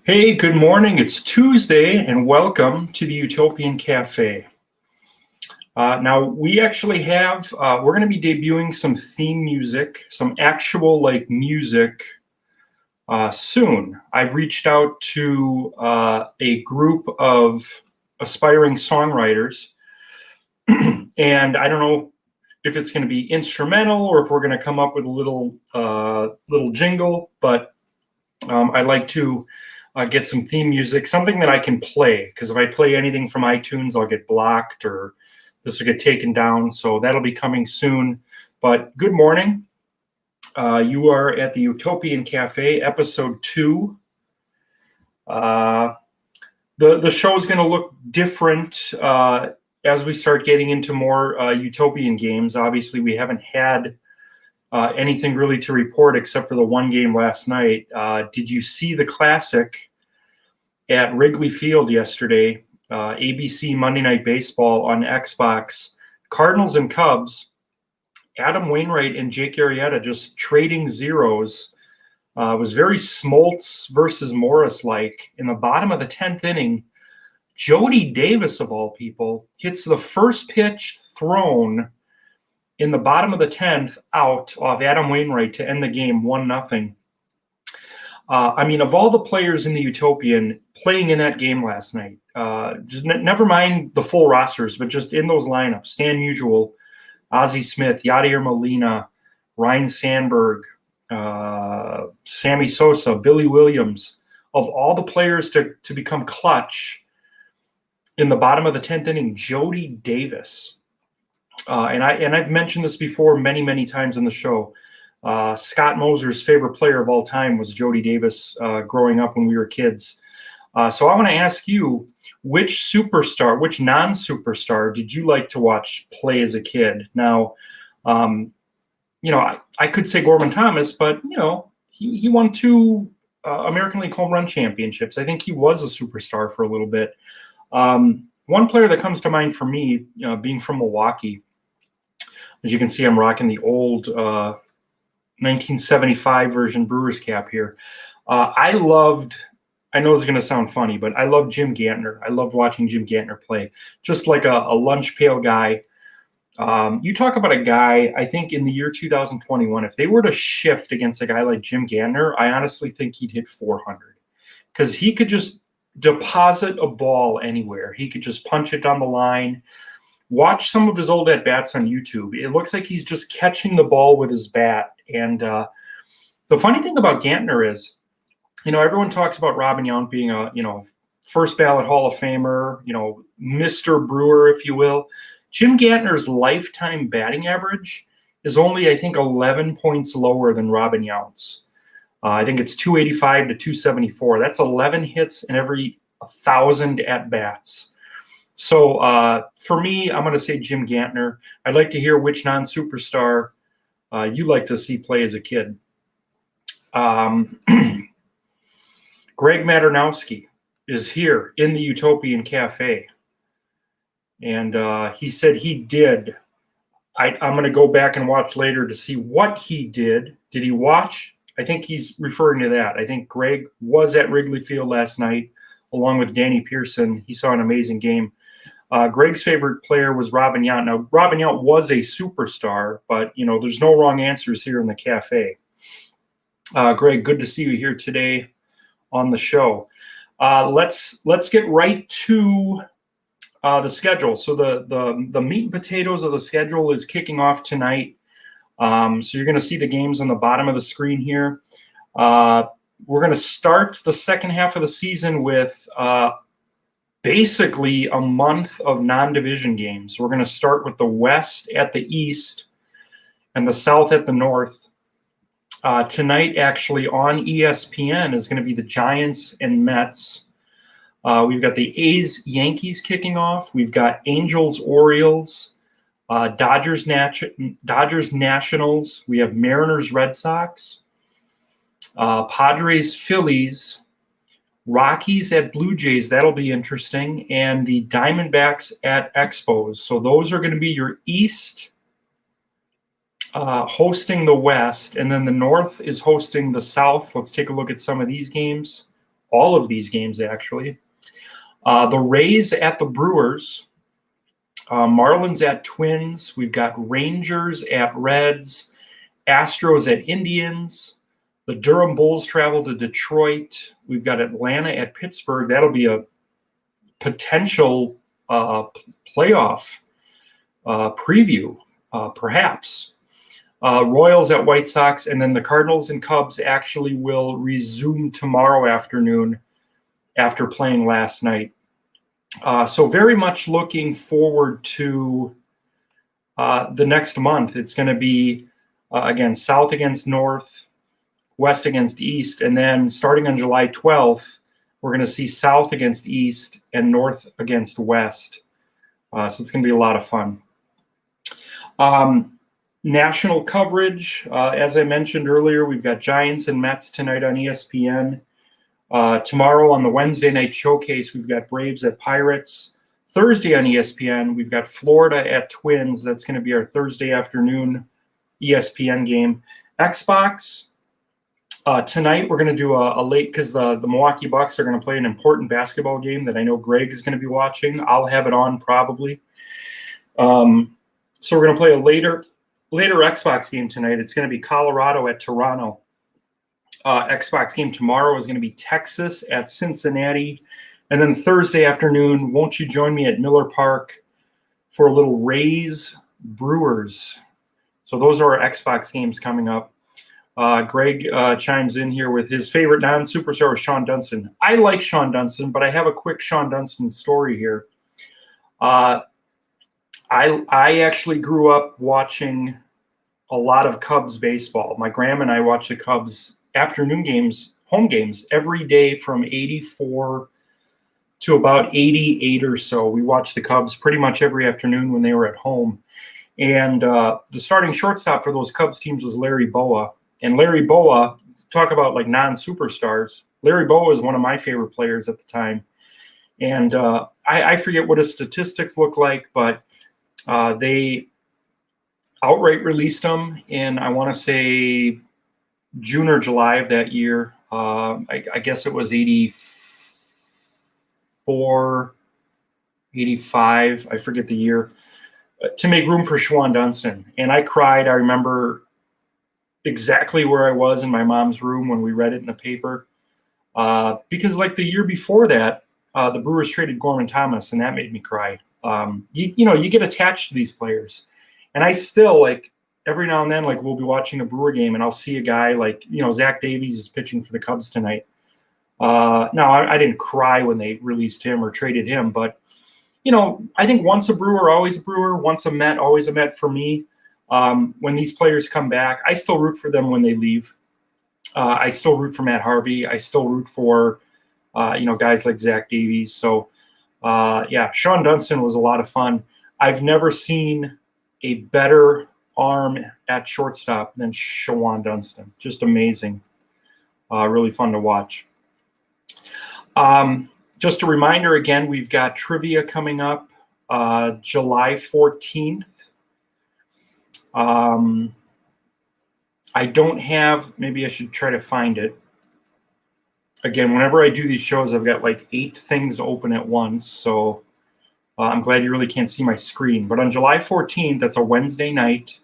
Hey, good morning. It's Tuesday, and welcome to the Utopian Cafe. Now, we actually we're going to be debuting some theme music, some actual music soon. I've reached out to a group of aspiring songwriters, and I don't know if it's going to be instrumental or if we're going to come up with a little jingle, but I'd like to get some theme music, something that I can play, because if I play anything from iTunes, I'll get blocked or this will get taken down. So that'll be coming soon. But good morning. You are at the Utopian Cafe, episode 2. The show is going to look different as we start getting into more Utopian games. Obviously, we haven't had anything really to report except for the one game last night. Did you see the classic at Wrigley Field yesterday? ABC Monday Night Baseball on Xbox. Cardinals and Cubs. Adam Wainwright and Jake Arrieta just trading zeros. It was very Smoltz versus Morris-like. In the bottom of the 10th inning, Jody Davis, of all people, hits the first pitch thrown in the bottom of the 10th out off Adam Wainwright to end the game 1-0. Of all the players in the Utopian playing in that game last night, just never mind the full rosters, but just in those lineups, Stan Musial, Ozzie Smith, Yadier Molina, Ryan Sandberg, Sammy Sosa, Billy Williams, of all the players to become clutch in the bottom of the 10th inning, Jody Davis. And I've mentioned this before many times on the show. Scott Moser's favorite player of all time was Jody Davis growing up when we were kids. So I want to ask you, which non-superstar did you like to watch play as a kid? Now, I could say Gorman Thomas, but, he won 2 American League home run championships. I think he was a superstar for a little bit. One player that comes to mind for me, being from Milwaukee, as you can see, I'm rocking the old 1975 version Brewers cap here. I know this is going to sound funny, but I love Jim Gantner. I loved watching Jim Gantner play. Just like a lunch pail guy. You talk about a guy, I think in the year 2021, if they were to shift against a guy like Jim Gantner, I honestly think he'd hit 400. Because he could just deposit a ball anywhere. He could just punch it down the line. Watch some of his old at-bats on YouTube. It looks like he's just catching the ball with his bat. And the funny thing about Gantner is, everyone talks about Robin Yount being a, first ballot Hall of Famer, Mr. Brewer, if you will. Jim Gantner's lifetime batting average is only, I think, 11 points lower than Robin Yount's. I think it's 285 to 274. That's 11 hits in every 1,000 at-bats. So for me, I'm going to say Jim Gantner. I'd like to hear which non-superstar you like to see play as a kid. Greg Maternowski is here in the Utopian Cafe. And he said he did. I'm going to go back and watch later to see what he did. Did he watch? I think he's referring to that. I think Greg was at Wrigley Field last night along with Danny Pearson. He saw an amazing game. Greg's favorite player was Robin Yount. Now, Robin Yount was a superstar, but, there's no wrong answers here in the cafe. Greg, good to see you here today on the show. Let's get right to the schedule. So the meat and potatoes of the schedule is kicking off tonight. So you're going to see the games on the bottom of the screen here. We're going to start the second half of the season with basically a month of non-division games. We're going to start with the West at the East and the South at the North. Tonight, actually, on ESPN is going to be the Giants and Mets. We've got the A's-Yankees kicking off. We've got Angels-Orioles, Dodgers-Nationals. We have Mariners-Red Sox, Padres-Phillies, Rockies at Blue Jays. That'll be interesting. And the Diamondbacks at Expos. So those are going to be your East hosting the West. And then the North is hosting the South. Let's take a look at some of these games. all of these games, actually. The Rays at the Brewers. Marlins at Twins. We've got Rangers at Reds. Astros at Indians. The Durham Bulls travel to Detroit. We've got Atlanta at Pittsburgh. That'll be a potential playoff preview, perhaps. Royals at White Sox, and then the Cardinals and Cubs actually will resume tomorrow afternoon after playing last night. So very much looking forward to the next month. It's going to be, again, South against North, West against East, and then starting on July 12th, we're going to see South against East and North against West. So it's going to be a lot of fun. National coverage, as I mentioned earlier, we've got Giants and Mets tonight on ESPN. Tomorrow on the Wednesday night showcase, we've got Braves at Pirates. Thursday on ESPN, we've got Florida at Twins. That's going to be our Thursday afternoon ESPN game. Xbox, tonight we're going to do a late, because the Milwaukee Bucks are going to play an important basketball game that I know Greg is going to be watching. I'll have it on probably. So we're going to play a later Xbox game tonight. It's going to be Colorado at Toronto. Xbox game tomorrow is going to be Texas at Cincinnati. And then Thursday afternoon, won't you join me at Miller Park for a little Rays Brewers? So those are our Xbox games coming up. Greg chimes in here with his favorite non-superstar, Sean Dunston. I like Sean Dunston, but I have a quick Sean Dunston story here. I actually grew up watching a lot of Cubs baseball. My grandma and I watched the Cubs afternoon games, home games, every day from 84 to about 88 or so. We watched the Cubs pretty much every afternoon when they were at home. And the starting shortstop for those Cubs teams was Larry Boa. And Larry Boa, talk about like non-superstars, Larry Boa is one of my favorite players at the time. And I forget what his statistics look like, but they outright released him in, I want to say, June or July of that year. I guess it was 84, 85, I forget the year, to make room for Sean Dunston. And I cried. I remember exactly where I was in my mom's room when we read it in the paper. Because like the year before that, the Brewers traded Gorman Thomas, and that made me cry. You get attached to these players. And I still, like, every now and then, like, we'll be watching a Brewer game, and I'll see a guy like, Zach Davies is pitching for the Cubs tonight. No, I didn't cry when they released him or traded him, but, I think once a Brewer, always a Brewer, once a Met, always a Met for me. When these players come back, I still root for them when they leave. I still root for Matt Harvey. I still root for, guys like Zach Davies. So, Sean Dunston was a lot of fun. I've never seen a better arm at shortstop than Sean Dunston. Just amazing. Really fun to watch. Just a reminder again, we've got trivia coming up July 14th. I don't have, maybe I should try to find it. Again, whenever I do these shows, I've got like 8 things open at once. So I'm glad you really can't see my screen. But on July 14th, that's a Wednesday night,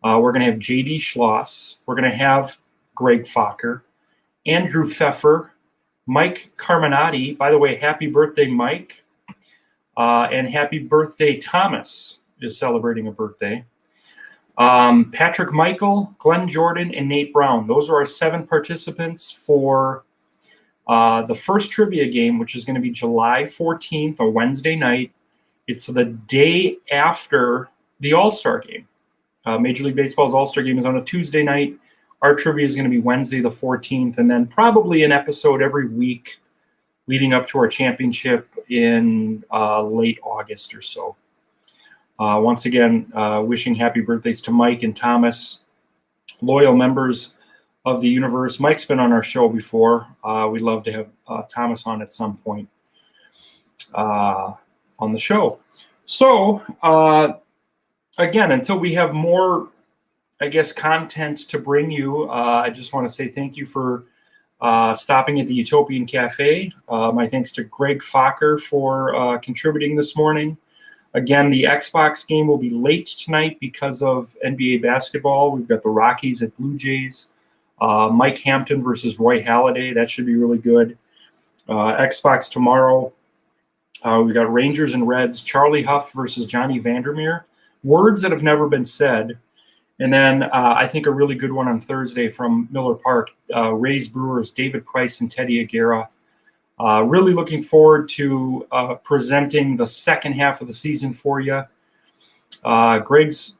we're going to have J.D. Schloss. We're going to have Greg Fokker, Andrew Pfeffer, Mike Carminati. By the way, happy birthday, Mike. And happy birthday, Thomas is celebrating a birthday. Patrick Michael, Glenn Jordan, and Nate Brown. Those are our 7 participants for the first trivia game, which is going to be July 14th, a Wednesday night. It's the day after the All-Star game. Major League Baseball's All-Star game is on a Tuesday night. Our trivia is going to be Wednesday the 14th, and then probably an episode every week leading up to our championship in late August or so. Once again, wishing happy birthdays to Mike and Thomas, loyal members of the universe. Mike's been on our show before. We'd love to have Thomas on at some point on the show. So, again, until we have more, I guess, content to bring you, I just want to say thank you for stopping at the Utopian Cafe. My thanks to Greg Fokker for contributing this morning. Again, the Xbox game will be late tonight because of NBA basketball. We've got the Rockies at Blue Jays. Mike Hampton versus Roy Halladay. That should be really good. Xbox tomorrow. We've got Rangers and Reds. Charlie Huff versus Johnny Vandermeer. Words that have never been said. And then I think a really good one on Thursday from Miller Park. Rays Brewers, David Price and Teddy Aguirre. Really looking forward to presenting the second half of the season for you. Greg's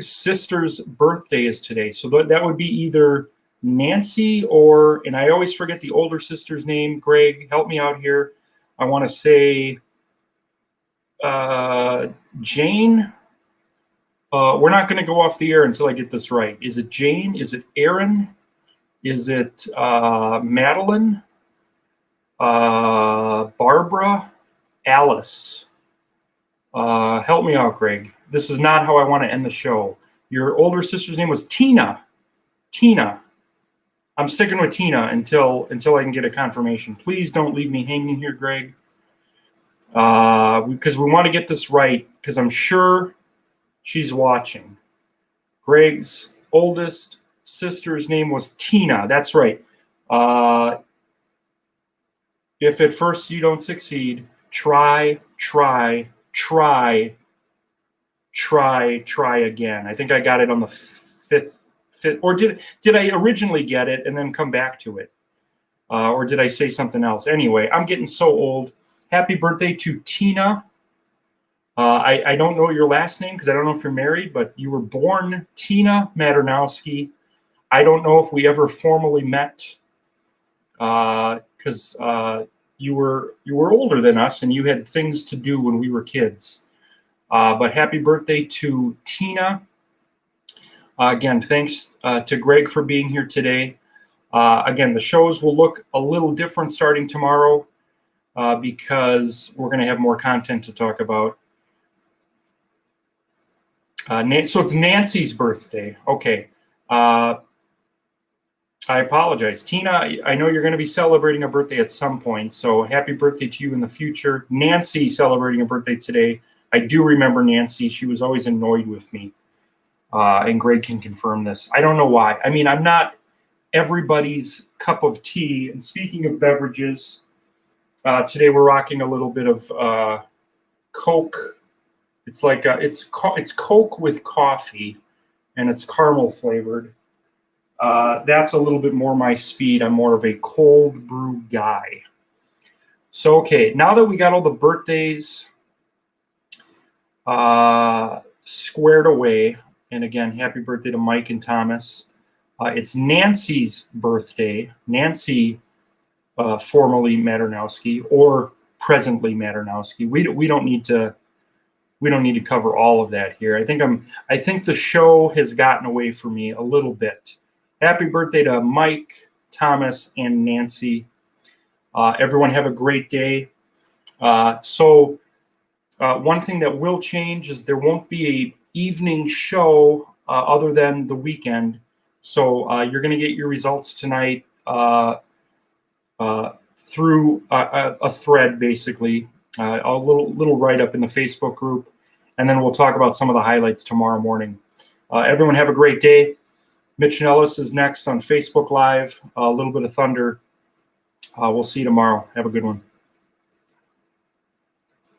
sister's birthday is today. So that would be either Nancy or, and I always forget the older sister's name. Greg, help me out here. I want to say Jane. We're not going to go off the air until I get this right. Is it Jane? Is it Aaron? Is it Madeline? Barbara? Alice? Help me out, Greg. This is not how I want to end the show. Your older sister's name was Tina. Tina. I'm sticking with Tina until I can get a confirmation. Please don't leave me hanging here, Greg. Because we want to get this right, because I'm sure she's watching. Greg's oldest sister's name was Tina. That's right. If at first you don't succeed, try again. I think I got it on the fifth, or did I originally get it and then come back to it? Or did I say something else? Anyway, I'm getting so old. Happy birthday to Tina. I don't know your last name because I don't know if you're married, but you were born Tina Maternowski. I don't know if we ever formally met because you were older than us and you had things to do when we were kids. But happy birthday to Tina. Again, thanks to Greg for being here today. Again, the shows will look a little different starting tomorrow because we're going to have more content to talk about. So it's Nancy's birthday. Okay. I apologize. Tina, I know you're going to be celebrating a birthday at some point, so happy birthday to you in the future. Nancy celebrating a birthday today. I do remember Nancy. She was always annoyed with me, and Greg can confirm this. I don't know why. I mean, I'm not everybody's cup of tea. And speaking of beverages, today we're rocking a little bit of Coke. It's like it's Coke with coffee, and it's caramel flavored. That's a little bit more my speed. I'm more of a cold brew guy. So, okay, now that we got all the birthdays squared away, and again, happy birthday to Mike and Thomas. It's Nancy's birthday. Nancy, formerly Maternowski, or presently Maternowski. We don't need to cover all of that here. I think the show has gotten away from me a little bit. Happy birthday to Mike, Thomas, and Nancy. Everyone have a great day. So one thing that will change is there won't be an evening show other than the weekend. So you're going to get your results tonight through a thread, basically, a little write-up in the Facebook group, and then we'll talk about some of the highlights tomorrow morning. Everyone have a great day. Mitch Nellis is next on Facebook Live. A little bit of thunder. We'll see you tomorrow. Have a good one.